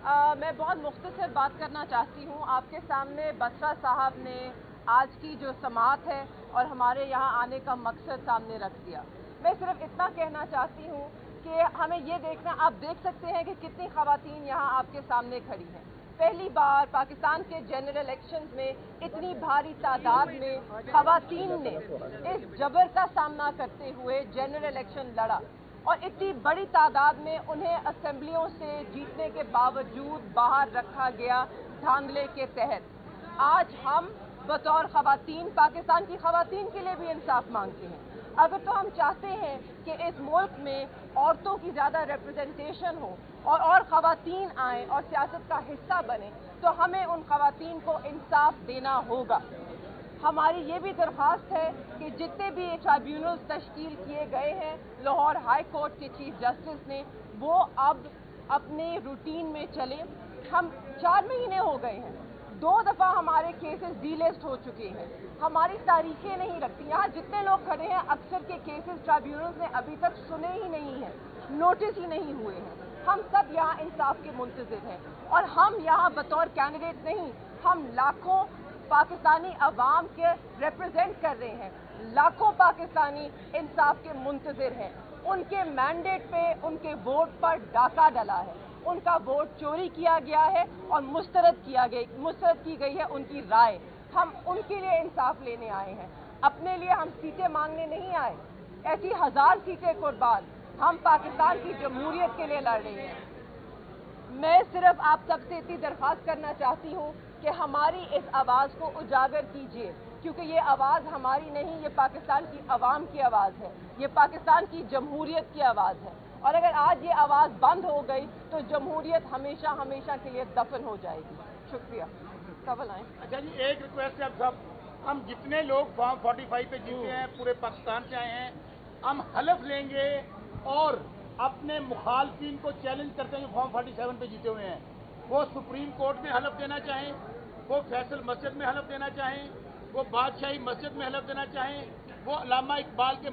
मैं बहुत मुख्तसर बात करना चाहती हूँ। आपके सामने बसरा साहब ने आज की जो समाअत है और हमारे यहाँ आने का मकसद सामने रख दिया। मैं सिर्फ इतना कहना चाहती हूँ कि हमें ये देखना, आप देख सकते हैं कि कितनी ख़वातीन यहाँ आपके सामने खड़ी हैं। पहली बार पाकिस्तान के जनरल इलेक्शंस में इतनी भारी तादाद में ख़वातीन ने इस जबर का सामना करते हुए जनरल इलेक्शन लड़ा और इतनी बड़ी तादाद में उन्हें असेंबलियों से जीतने के बावजूद बाहर रखा गया धांधले के तहत। आज हम बतौर ख़वातीन, पाकिस्तान की ख़वातीन के लिए भी इंसाफ मांगते हैं। अगर तो हम चाहते हैं कि इस मुल्क में औरतों की ज़्यादा रिप्रेजेंटेशन हो और ख़वातीन आएँ और सियासत का हिस्सा बने, तो हमें उन ख़वातीन को इंसाफ देना होगा। हमारी ये भी दरख्वास्त है कि जितने भी ट्राइब्यूनल्स तश्कील किए गए हैं लाहौर हाई कोर्ट के चीफ जस्टिस ने, वो अब अपने रूटीन में चले। हम 4 महीने हो गए हैं, 2 दफ़ा हमारे केसेस डीलिस्ट हो चुके हैं। हमारी तारीखें नहीं रखती। यहाँ जितने लोग खड़े हैं, अक्सर के केसेस ट्राइब्यूनल्स ने अभी तक सुने ही नहीं हैं, नोटिस ही नहीं हुए हैं। हम सब यहाँ इंसाफ के मुंतज़िर हैं और हम यहाँ बतौर कैंडिडेट नहीं, हम लाखों पाकिस्तानी अवाम के रिप्रेजेंट कर रहे हैं। लाखों पाकिस्तानी इंसाफ के मुंतज़िर हैं। उनके मैंडेट पे, उनके वोट पर डाका डला है, उनका वोट चोरी किया गया है और मुस्तरद की गई है उनकी राय। हम उनके लिए इंसाफ लेने आए हैं, अपने लिए हम सीटें मांगने नहीं आए। ऐसी 1000 सीटें कुर्बान हम पाकिस्तान की जमहूरियत के लिए लड़ रहे हैं। मैं सिर्फ आप सबसे इतनी दरख्वास्त करना चाहती हूँ कि हमारी इस आवाज़ को उजागर कीजिए, क्योंकि ये आवाज़ हमारी नहीं, ये पाकिस्तान की आवाम की आवाज़ है, ये पाकिस्तान की जमहूरियत की आवाज़ है। और अगर आज ये आवाज़ बंद हो गई तो जमहूरियत हमेशा हमेशा के लिए दफन हो जाएगी। शुक्रिया। कबल आएँ। अच्छा जी, एक रिक्वेस्ट है आप सब, हम जितने लोग फॉर्म 45 पे जीते हैं, पूरे पाकिस्तान से आए हैं, हम हलफ लेंगे और अपने मुखालफिन को चैलेंज करते हैं जो फॉर्म 47 पे जीते हुए हैं। वो सुप्रीम कोर्ट में हलफ देना चाहें, वो फैसल मस्जिद में हलफ देना चाहें, वो बादशाही मस्जिद में हलफ देना चाहें, वो अल्लामा इकबाल के